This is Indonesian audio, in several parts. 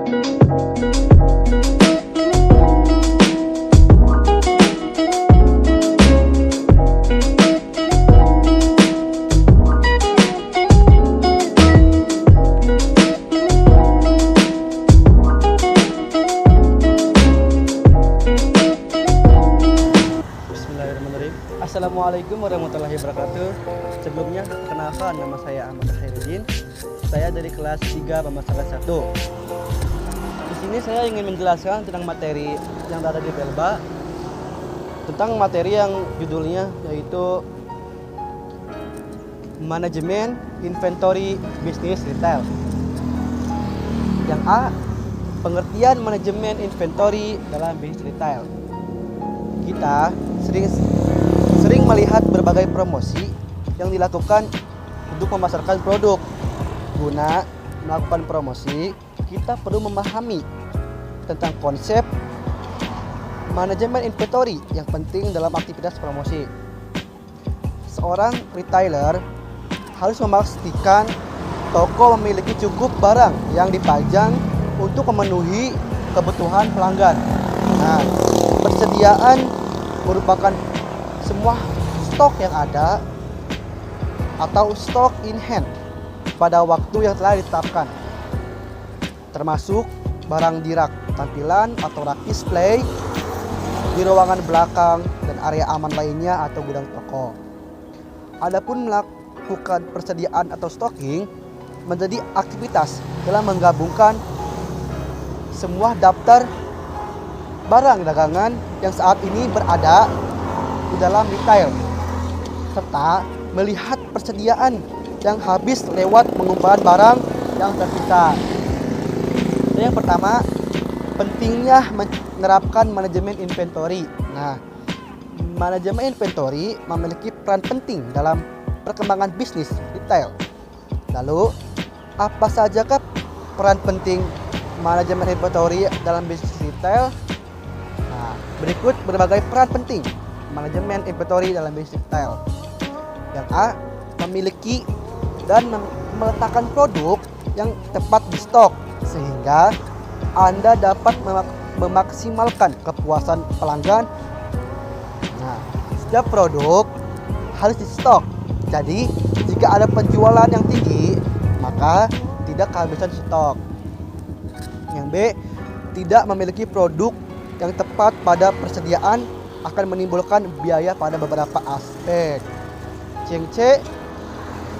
Assalamualaikum warahmatullahi wabarakatuh. Sebelumnya, perkenalkan, nama saya Ahmad Khairuddin. Saya dari kelas 3 pemasaran 1. Di sini saya ingin menjelaskan tentang materi yang ada di Belba, tentang materi yang judulnya yaitu Manajemen Inventory Bisnis Retail. Yang A, pengertian manajemen inventory dalam bisnis retail. Kita sering melihat berbagai promosi yang dilakukan untuk memasarkan produk. Guna melakukan promosi, kita perlu memahami tentang konsep manajemen inventory yang penting dalam aktivitas promosi. Seorang retailer harus memastikan toko memiliki cukup barang yang dipajang untuk memenuhi kebutuhan pelanggan. Nah, persediaan merupakan semua stok yang ada atau stok in hand pada waktu yang telah ditetapkan, termasuk barang di rak tampilan atau rak display, di ruangan belakang dan area aman lainnya atau gudang toko. Adapun melakukan persediaan atau stocking menjadi aktivitas dalam menggabungkan semua daftar barang dagangan yang saat ini berada di dalam retail, serta melihat persediaan yang habis lewat pengumpulan barang yang tersisa. Yang pertama, pentingnya menerapkan manajemen inventory. Nah, manajemen inventory memiliki peran penting dalam perkembangan bisnis retail. Lalu, apa sajakah peran penting manajemen inventory dalam bisnis retail? Nah, berikut berbagai peran penting manajemen inventory dalam bisnis retail. Yang A, memiliki dan meletakkan produk yang tepat di stok sehingga Anda dapat memaksimalkan kepuasan pelanggan. Nah, setiap produk harus di stok. Jadi, jika ada penjualan yang tinggi, maka tidak kehabisan stok. Yang B, tidak memiliki produk yang tepat pada persediaan akan menimbulkan biaya pada beberapa aspek. Yang C,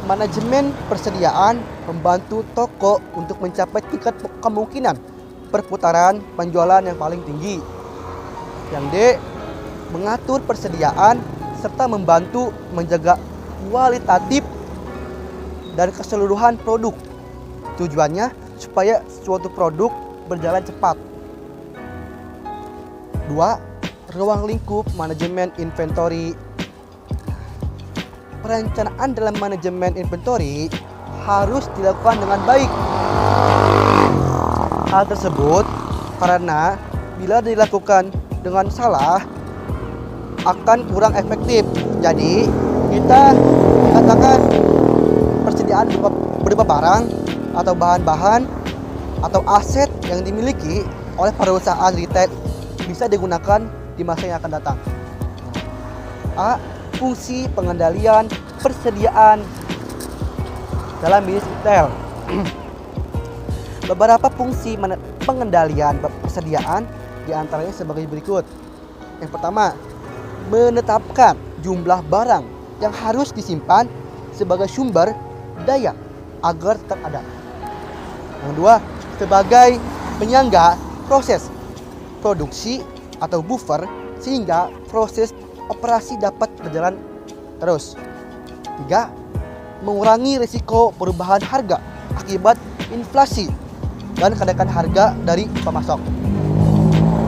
manajemen persediaan membantu toko untuk mencapai tingkat kemungkinan perputaran penjualan yang paling tinggi. Yang D, mengatur persediaan serta membantu menjaga kualitatif dan keseluruhan produk. Tujuannya supaya suatu produk berjalan cepat. 2. Ruang lingkup manajemen inventory. Perencanaan dalam manajemen inventory harus dilakukan dengan baik. Hal tersebut karena bila dilakukan dengan salah akan kurang efektif. Jadi, kita katakan persediaan berupa barang atau bahan-bahan atau aset yang dimiliki oleh perusahaan retail bisa digunakan di masa yang akan datang. A. Fungsi pengendalian persediaan dalam bisnis retail. Beberapa fungsi pengendalian persediaan diantaranya sebagai berikut. Yang pertama, menetapkan jumlah barang yang harus disimpan sebagai sumber daya agar tetap ada. Yang kedua, sebagai penyangga proses produksi atau buffer sehingga proses operasi dapat berjalan terus. 3. Mengurangi risiko perubahan harga akibat inflasi dan kenaikan harga dari pemasok.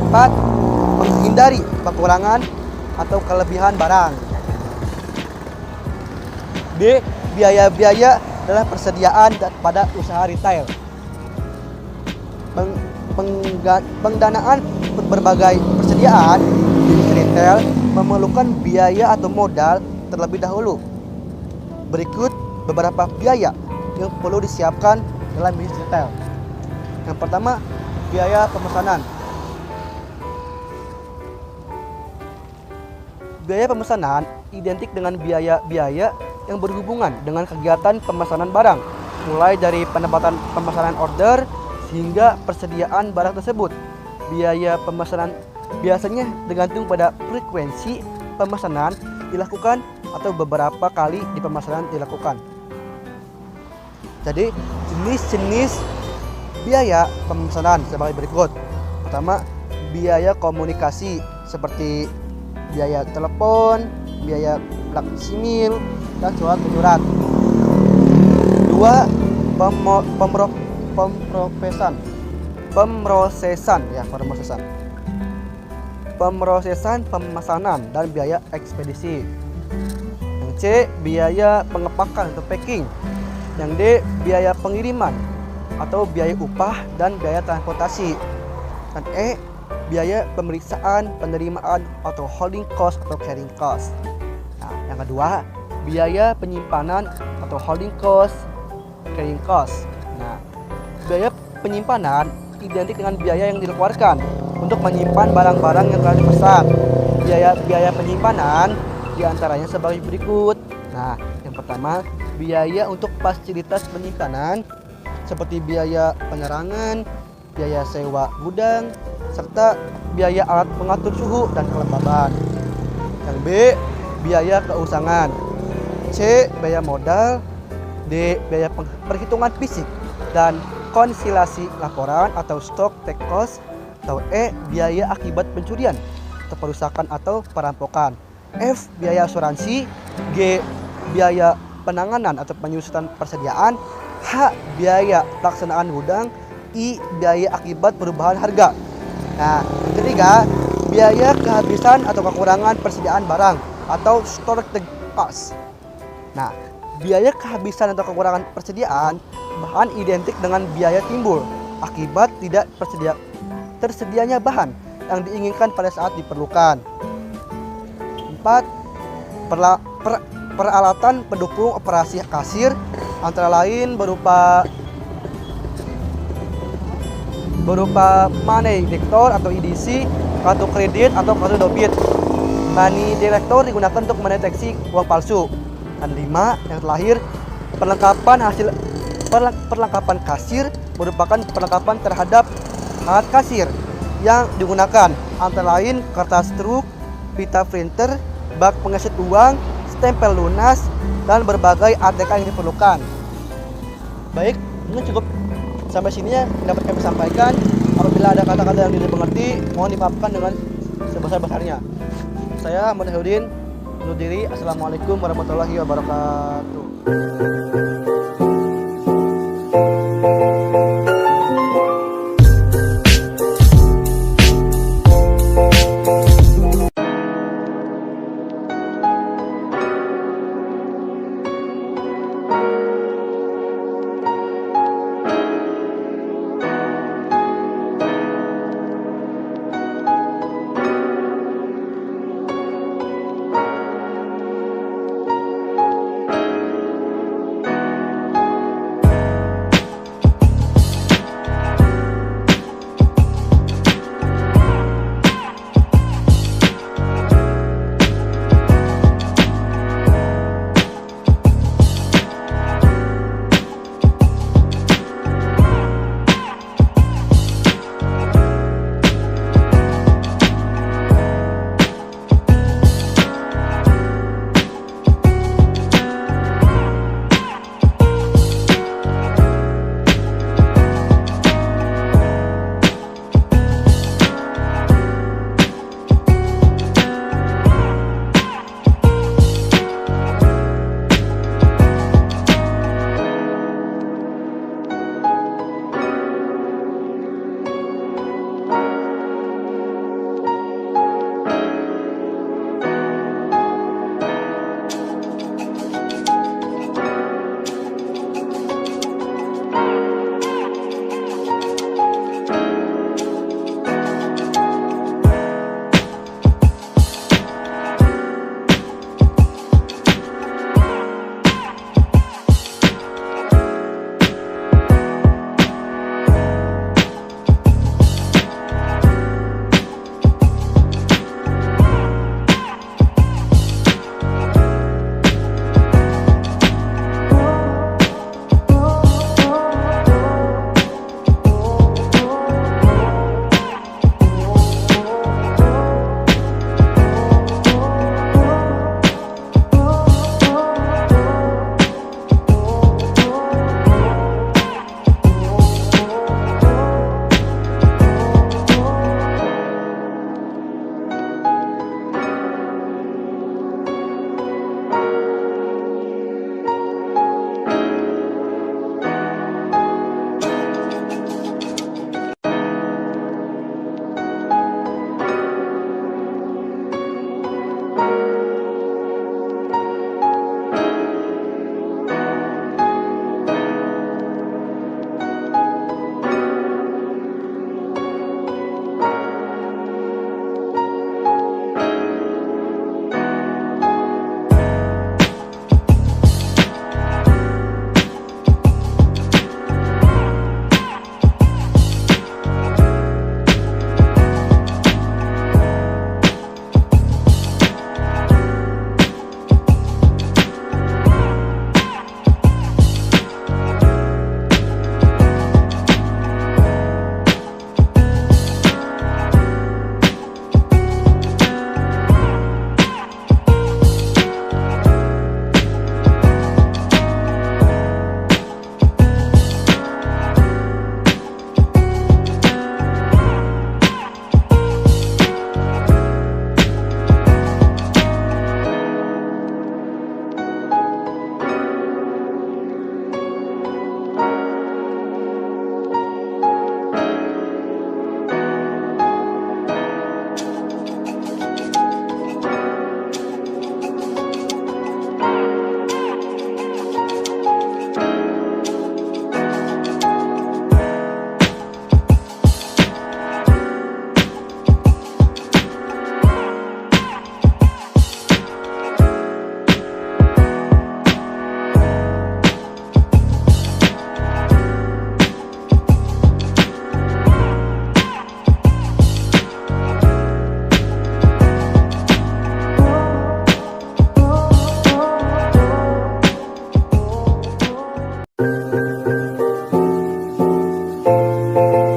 4. Menghindari kekurangan atau kelebihan barang. B. Biaya-biaya dalam persediaan pada usaha retail. Pendanaan berbagai persediaan di retail memerlukan biaya atau modal terlebih dahulu. Berikut beberapa biaya yang perlu disiapkan dalam bisnis retail. Yang pertama, biaya pemesanan. Biaya pemesanan identik dengan biaya-biaya yang berhubungan dengan kegiatan pemesanan barang, mulai dari penempatan pemesanan order hingga persediaan barang tersebut. Biaya pemesanan biasanya tergantung pada frekuensi pemesanan dilakukan atau beberapa kali di pemesanan dilakukan. Jadi, jenis-jenis biaya pemesanan sebagai berikut. Pertama, biaya komunikasi seperti biaya telepon, biaya plat simil, dan surat menyurat. Dua, pemrosesan pemesanan dan biaya ekspedisi. Yang C, biaya pengepakan atau packing. Yang D, biaya pengiriman atau biaya upah dan biaya transportasi. Dan E, biaya pemeriksaan, penerimaan atau holding cost atau carrying cost. Nah, yang kedua, biaya penyimpanan atau holding cost, carrying cost. Nah, biaya penyimpanan identik dengan biaya yang dikeluarkan untuk menyimpan barang-barang yang telah dipesan. Biaya penyimpanan diantaranya sebagai berikut. Nah, yang pertama, biaya untuk fasilitas penyimpanan seperti biaya penyerangan, biaya sewa gudang, serta biaya alat pengatur suhu dan kelembaban. Yang B, biaya keusangan. C, biaya modal. D, biaya perhitungan fisik dan konsilasi laporan atau stock take cost. Atau E, biaya akibat pencurian atau perusakan atau perampokan. F, biaya asuransi. G, biaya penanganan atau penyusutan persediaan. H, biaya pelaksanaan gudang. I, biaya akibat perubahan harga. Nah, ketiga, biaya kehabisan atau kekurangan persediaan barang atau storage cost. Nah, biaya kehabisan atau kekurangan persediaan bahan identik dengan biaya timbul akibat tidak tersedianya bahan yang diinginkan pada saat diperlukan. 4. Peralatan pendukung operasi kasir antara lain berupa money detector atau EDC, kartu kredit atau kartu debit. Money detector digunakan untuk mendeteksi uang palsu. Dan 5, yang terakhir, perlengkapan kasir merupakan perlengkapan terhadap alat kasir yang digunakan antara lain kertas truk, pita printer, bak pengesit uang, stempel lunas, dan berbagai ATK yang diperlukan. Baik, ini cukup sampai sini ya dapat kami sampaikan. Apabila ada kata-kata yang tidak mengerti, mohon dimaafkan dengan sebesar-besarnya. Saya Ahmad Hudin undur diri. Assalamualaikum warahmatullahi wabarakatuh. kasih.